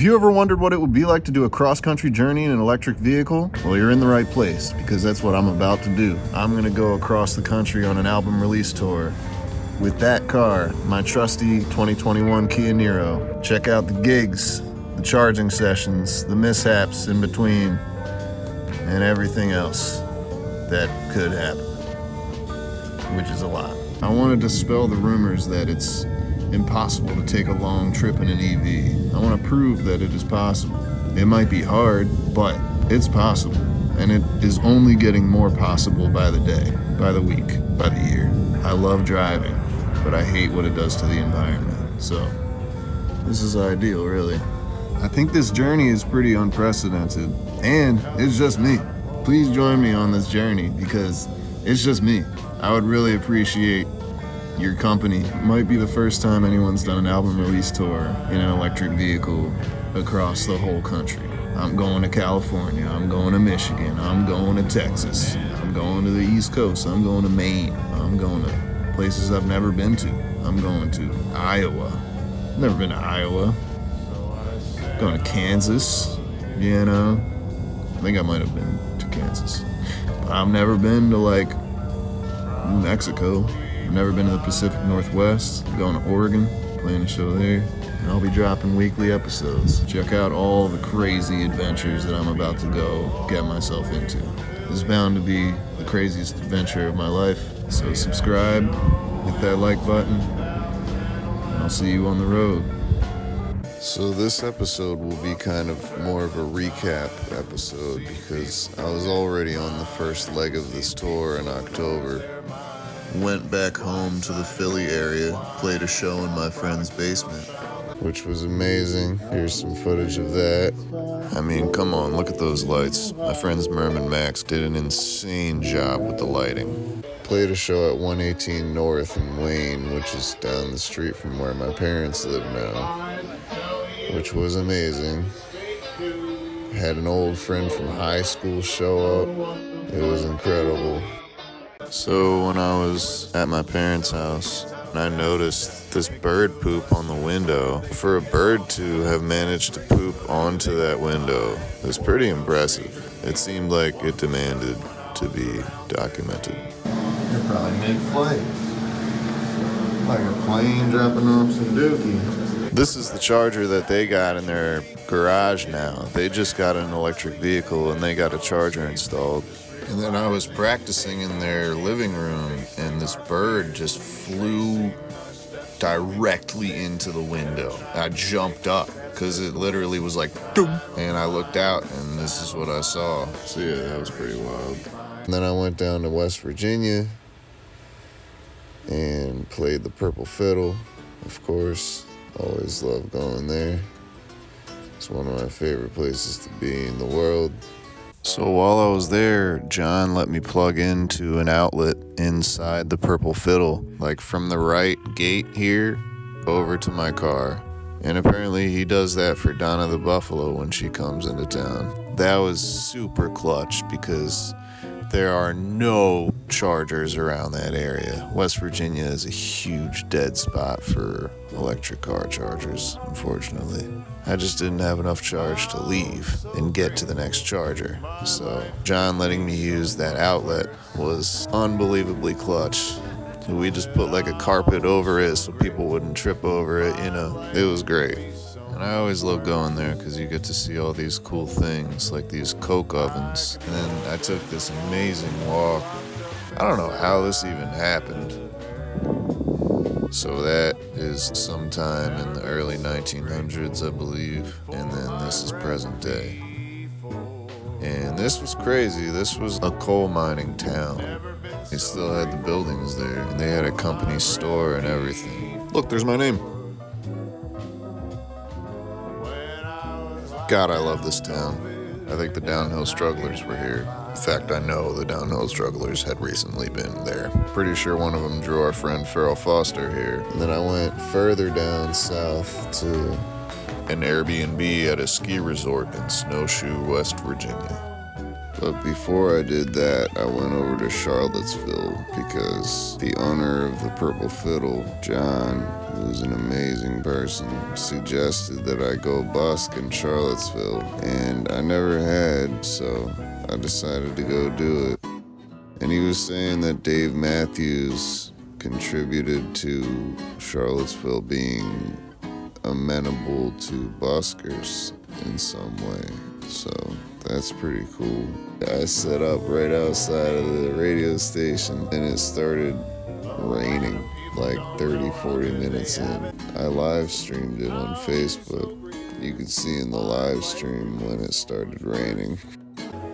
If you ever wondered what it would be like to do a cross-country journey in an electric vehicle, well, you're in the right place, because that's what I'm about to do. I'm gonna go across the country on an album release tour with that car, my trusty 2021 Kia Niro. Check out the gigs, the charging sessions, the mishaps in between, and everything else that could happen, which is a lot. I want to dispel the rumors that it's impossible to take a long trip in an EV. I want to prove that it is possible. It might be hard, but it's possible. And it is only getting more possible by the day, by the week, by the year. I love driving, but I hate what it does to the environment. So this is ideal, really. I think this journey is pretty unprecedented, and it's just me. Please join me on this journey because it's just me. I would really appreciate your company. It might be the first time anyone's done an album release tour in an electric vehicle across the whole country. I'm going to California, I'm going to Michigan, I'm going to Texas, I'm going to the East Coast, I'm going to Maine, I'm going to places I've never been to. I'm going to Iowa. I've never been to Iowa. Going to Kansas, you know. I think I might have been to Kansas. But I've never been to like New Mexico. I've never been to the Pacific Northwest. I'm going to Oregon, playing a show there. And I'll be dropping weekly episodes. Check out all the crazy adventures that I'm about to go get myself into. This is bound to be the craziest adventure of my life. So subscribe, hit that like button, and I'll see you on the road. So this episode will be kind of more of a recap episode because I was already on the first leg of this tour in October. Went back home to the Philly area, played a show in my friend's basement, which was amazing. Here's some footage of that. I mean, come on, look at those lights. My friends Merman Max did an insane job with the lighting. Played a show at 118 North in Wayne, which is down the street from where my parents live now, which was amazing. Had an old friend from high school show up. It was incredible. So when I was at my parents' house, I noticed this bird poop on the window. For a bird to have managed to poop onto that window was pretty impressive. It seemed like it demanded to be documented. You're probably mid-flight. Like a plane dropping off some dookie. This is the charger that they got in their garage now. They just got an electric vehicle and they got a charger installed. And then I was practicing in their living room and this bird just flew directly into the window. I jumped up because it literally was like, doom, and I looked out and this is what I saw. So yeah, that was pretty wild. And then I went down to West Virginia and played the Purple Fiddle, of course. Always love going there. It's one of my favorite places to be in the world. So while I was there, John let me plug into an outlet inside the Purple Fiddle, like from the right gate here over to my car. And apparently he does that for Donna the Buffalo when she comes into town. That was super clutch because there are no chargers around that area. West Virginia is a huge dead spot for electric car chargers, unfortunately. I just didn't have enough charge to leave and get to the next charger. So John letting me use that outlet was unbelievably clutch. We just put like a carpet over it so people wouldn't trip over it, you know. It was great. And I always love going there because you get to see all these cool things, like these coke ovens. And then I took this amazing walk. I don't know how this even happened. So that is sometime in the early 1900s, I believe. And then this is present day. And this was crazy. This was a coal mining town. They still had the buildings there, and they had a company store and everything. Look, there's my name. God, I love this town. I think the Downhill Strugglers were here. In fact, I know the Downhill Strugglers had recently been there. Pretty sure one of them drew our friend Farrell Foster here. And then I went further down south to an Airbnb at a ski resort in Snowshoe, West Virginia. But before I did that, I went over to Charlottesville because the owner of the Purple Fiddle, John, who's an amazing person, suggested that I go busk in Charlottesville, and I never had, so I decided to go do it. And he was saying that Dave Matthews contributed to Charlottesville being amenable to buskers in some way, so that's pretty cool. I set up right outside of the radio station and it started raining like 30-40 minutes in. I live streamed it on Facebook. You could see in the live stream when it started raining.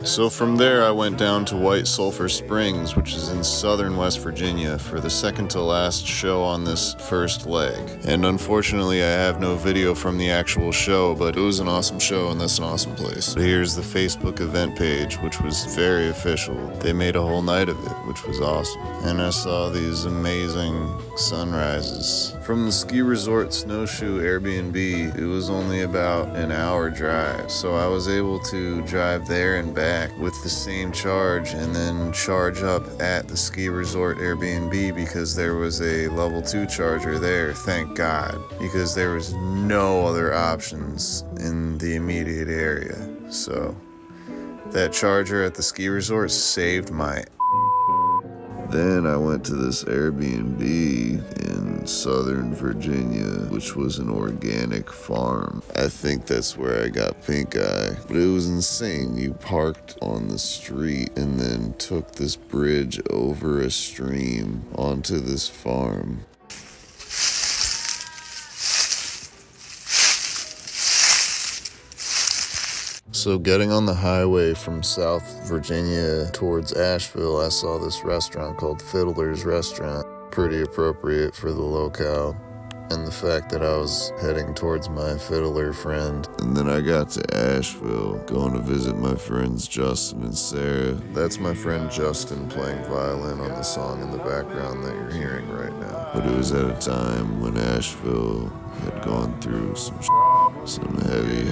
So from there, I went down to White Sulphur Springs, which is in southern West Virginia, for the second to last show on this first leg. And unfortunately, I have no video from the actual show, but it was an awesome show and that's an awesome place. Here's the Facebook event page, which was very official. They made a whole night of it, which was awesome. And I saw these amazing sunrises. From the ski resort snowshoe Airbnb, it was only about an hour drive, so I was able to drive there and back with the same charge and then charge up at the ski resort Airbnb because there was a level 2 charger there, thank God, because there was no other options in the immediate area. So that charger at the ski resort saved my. Then I went to this Airbnb in Southern Virginia, which was an organic farm. I think that's where I got pink eye. But it was insane. You parked on the street and then took this bridge over a stream onto this farm. So getting on the highway from South Virginia towards Asheville, I saw this restaurant called Fiddler's Restaurant. Pretty appropriate for the locale and the fact that I was heading towards my fiddler friend. And then I got to Asheville, going to visit my friends Justin and Sarah. That's my friend Justin playing violin on the song in the background that you're hearing right now. But it was at a time when Asheville had gone through some heavy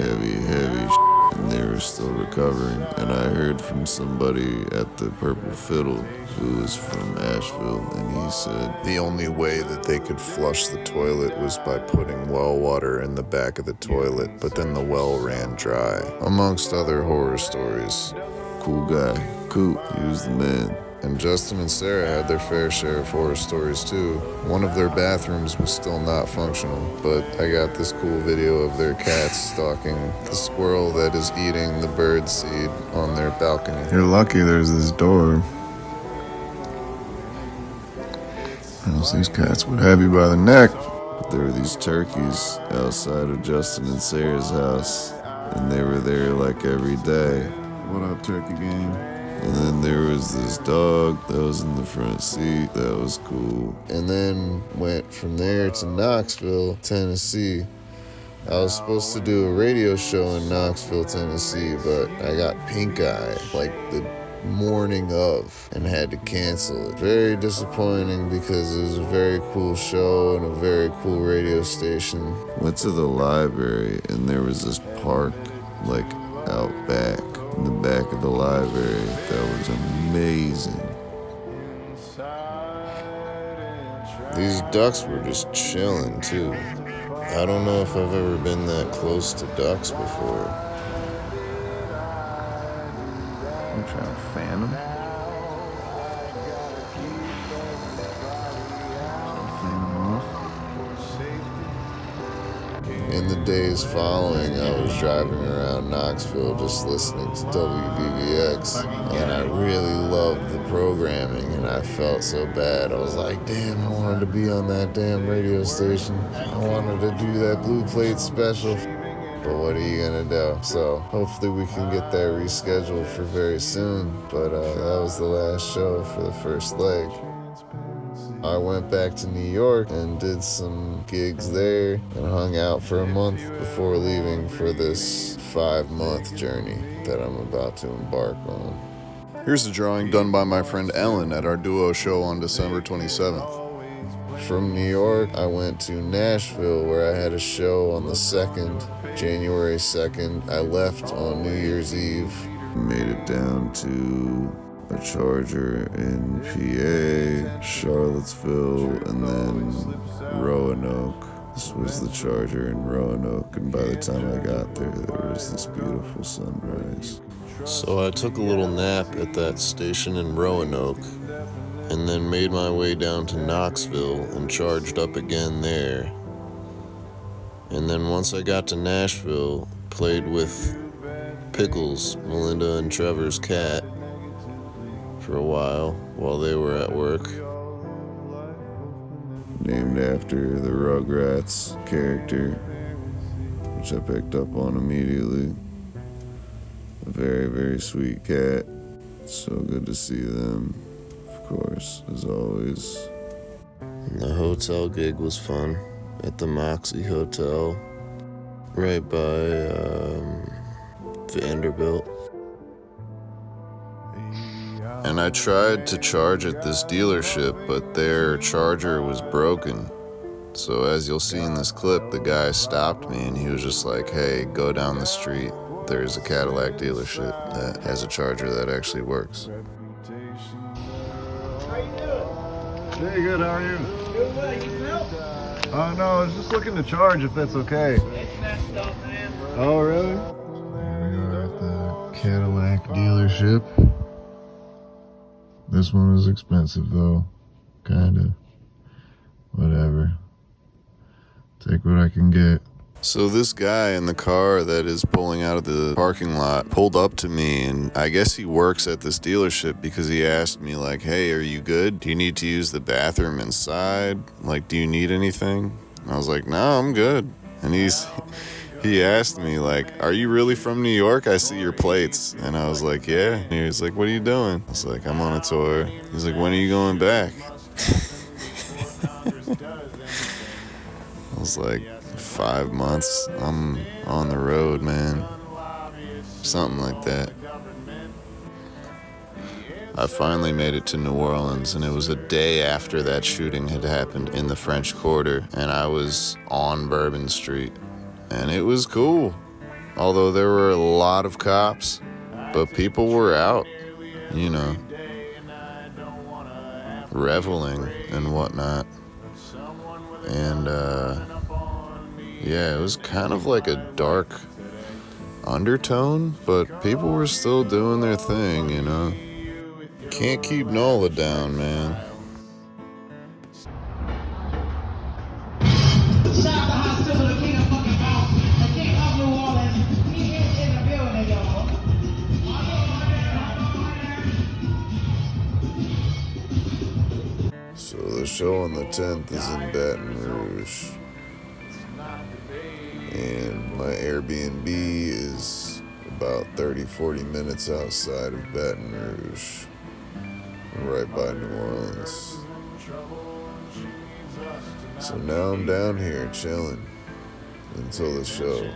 and they were still recovering. And I heard from somebody at the Purple Fiddle who was from Asheville, and he said the only way that they could flush the toilet was by putting well water in the back of the toilet, but then the well ran dry, amongst other horror stories. Cool guy, cool, he was the man. And Justin and Sarah had their fair share of horror stories too. One of their bathrooms was still not functional, but I got this cool video of their cats stalking the squirrel that is eating the bird seed on their balcony. You're lucky there's this door. Or else these cats would have you by the neck. But there were these turkeys outside of Justin and Sarah's house, and they were there like every day. What up, turkey gang? And then there was this dog that was in the front seat. That was cool. And then went from there to Knoxville, Tennessee. I was supposed to do a radio show in Knoxville, Tennessee, but I got pink eye like the morning of and had to cancel it. Very disappointing because it was a very cool show and a very cool radio station. Went to the library and there was this park like out back. In the back of the library, that was amazing. These ducks were just chilling too. I don't know if I've ever been that close to ducks before. I'm trying to fan them. In the days following, I was driving around Knoxville just listening to WBBX, and I really loved the programming, and I felt so bad. I was like, damn, I wanted to be on that damn radio station. I wanted to do that Blue Plate special, but what are you gonna do? So hopefully we can get that rescheduled for very soon, but that was the last show for the first leg. I went back to New York and did some gigs there and hung out for a month before leaving for this 5-month journey that I'm about to embark on. Here's a drawing done by my friend Ellen at our duo show on December 27th. From New York, I went to Nashville where I had a show on the 2nd, January 2nd. I left on New Year's Eve. Made it down to a charger in PA, Charlottesville, and then Roanoke. This was the charger in Roanoke, and by the time I got there was this beautiful sunrise. So I took a little nap at that station in Roanoke, and then made my way down to Knoxville and charged up again there. And then once I got to Nashville, played with Pickles, Melinda and Trevor's cat, for a while they were at work. Named after the Rugrats character, which I picked up on immediately. A very, very sweet cat. So good to see them, of course, as always. And the hotel gig was fun at the Moxie Hotel, right by Vanderbilt. And I tried to charge at this dealership, but their charger was broken. So as you'll see in this clip, the guy stopped me and he was just like, hey, go down the street. There's a Cadillac dealership that has a charger that actually works. How you doing? Hey, good, how are you? Doing well. You smell? Oh, no, I was just looking to charge if that's okay. It's messed up, man. Oh, really? Here we are at the Cadillac dealership. This one is expensive, though. Kinda. Whatever. Take what I can get. So this guy in the car that is pulling out of the parking lot pulled up to me, and I guess he works at this dealership because he asked me like, hey, are you good? Do you need to use the bathroom inside? Like, do you need anything? And I was like, no, I'm good. And he asked me like, are you really from New York? I see your plates. And I was like, yeah. And he was like, what are you doing? I was like, I'm on a tour. He's like, when are you going back? I was like, 5 months. I'm on the road, man. Something like that. I finally made it to New Orleans, and it was a day after that shooting had happened in the French Quarter, and I was on Bourbon Street. And it was cool. Although there were a lot of cops, but people were out, you know, reveling and whatnot. And, yeah, it was kind of like a dark undertone, but people were still doing their thing, you know. Can't keep NOLA down, man. So the show on the 10th is in Baton Rouge. And my Airbnb is about 30-40 minutes outside of Baton Rouge, right by New Orleans. So now I'm down here chilling until the show.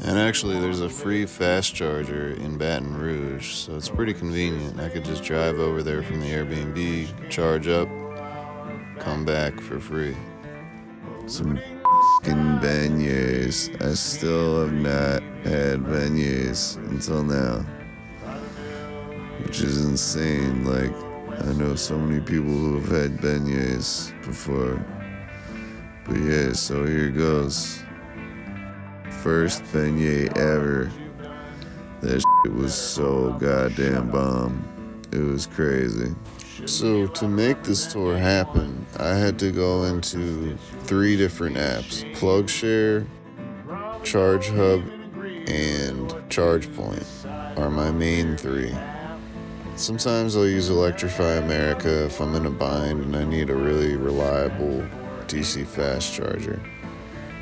And actually, there's a free fast charger in Baton Rouge, so it's pretty convenient. I could just drive over there from the Airbnb, charge up, come back for free. Some f***ing beignets. I still have not had beignets until now, which is insane. Like, I know so many people who have had beignets before. But yeah, so here goes. First beignet ever. That shit was so goddamn bomb. It was crazy. So to make this tour happen, I had to go into 3 different apps: PlugShare, ChargeHub, and ChargePoint are my main 3. Sometimes I'll use Electrify America if I'm in a bind and I need a really reliable DC fast charger.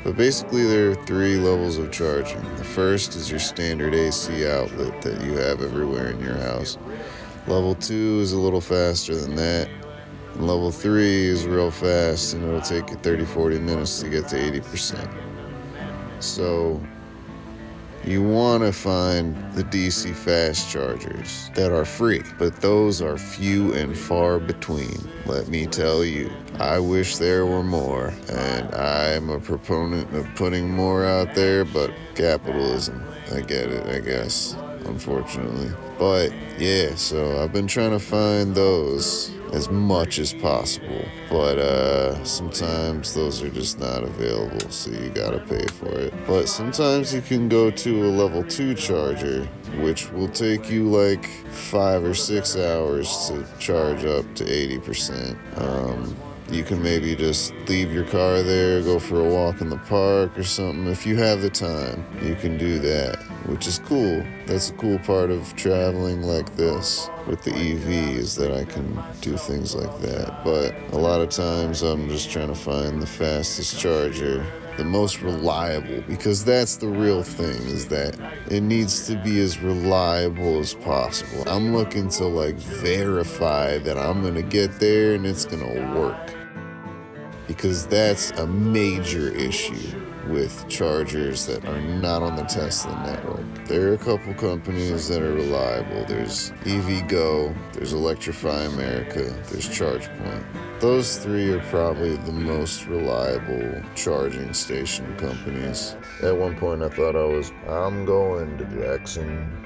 But basically there are 3 levels of charging. The first is your standard AC outlet that you have everywhere in your house. Level 2 is a little faster than that. And level 3 is real fast, and it'll take you 30-40 minutes to get to 80%. So you want to find the DC fast chargers that are free, but those are few and far between. Let me tell you, I wish there were more, and I'm a proponent of putting more out there, but capitalism, I get it, I guess. unfortunately. But yeah, so I've been trying to find those as much as possible. But sometimes those are just not available, so you gotta pay for it. But sometimes you can go to a level 2 charger, which will take you like 5 or 6 hours to charge up to 80%. You can maybe just leave your car there, go for a walk in the park or something. If you have the time, you can do that, which is cool. That's a cool part of traveling like this with the EV, is that I can do things like that. But a lot of times I'm just trying to find the fastest charger, the most reliable, because that's the real thing, is that it needs to be as reliable as possible. I'm looking to like verify that I'm gonna get there and it's gonna work, because that's a major issue with chargers that are not on the Tesla network. There are a couple companies that are reliable. There's EVgo, there's Electrify America, there's ChargePoint. Those three are probably the most reliable charging station companies. At one point I thought I'm going to Jackson.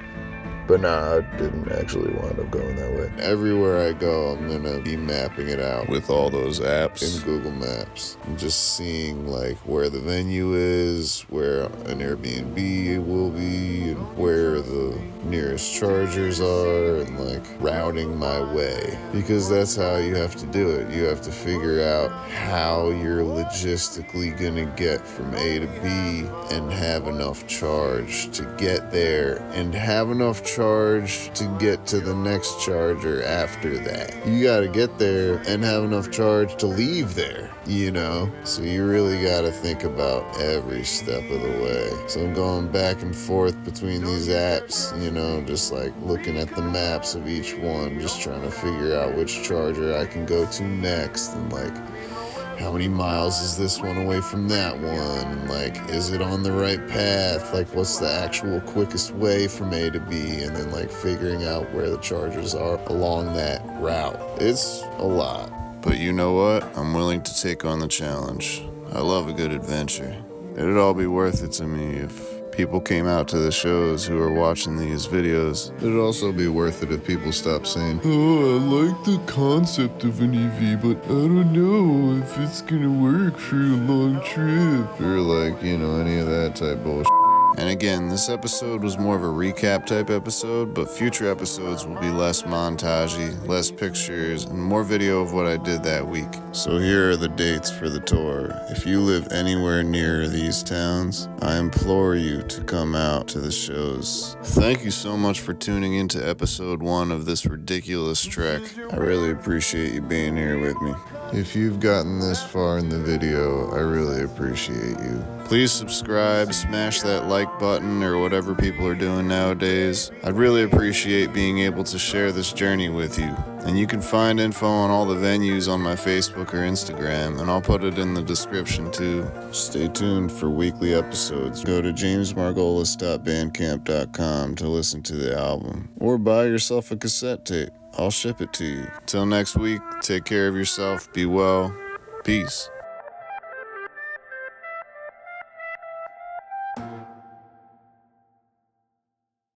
But nah, I didn't actually wind up going that way. Everywhere I go, I'm gonna be mapping it out With all those apps. in Google Maps. I'm just seeing like where the venue is, where an Airbnb will be, and where the nearest chargers are, and like routing my way. Because that's how you have to do it. You have to figure out how you're logistically gonna get from A to B and have enough charge to get there, and have enough charge to get to the next charger after that. You gotta get there and have enough charge to leave there, you know? So you really gotta think about every step of the way. So I'm going back and forth between these apps, you know, just like looking at the maps of each one, just trying to figure out which charger I can go to next, and like, how many miles is this one away from that one? And like, is it on the right path? Like, what's the actual quickest way from A to B? And then like figuring out where the chargers are along that route. It's a lot. But you know what? I'm willing to take on the challenge. I love a good adventure. It'd all be worth it to me if people came out to the shows who are watching these videos. It'd also be worth it if people stopped saying, "Oh, I like the concept of an EV, but I don't know if it's gonna work for a long trip." Or like, you know, any of that type bullshit. And again, this episode was more of a recap type episode, but future episodes will be less montagey, less pictures, and more video of what I did that week. So here are the dates for the tour. If you live anywhere near these towns, I implore you to come out to the shows. Thank you so much for tuning into episode 1 of this ridiculous trek. I really appreciate you being here with me. If you've gotten this far in the video, I really appreciate you. Please subscribe, smash that like button, or whatever people are doing nowadays. I'd really appreciate being able to share this journey with you. And you can find info on all the venues on my Facebook or Instagram, and I'll put it in the description too. Stay tuned for weekly episodes. Go to jamesmargolis.bandcamp.com to listen to the album. Or buy yourself a cassette tape. I'll ship it to you. Till next week, take care of yourself, be well, peace.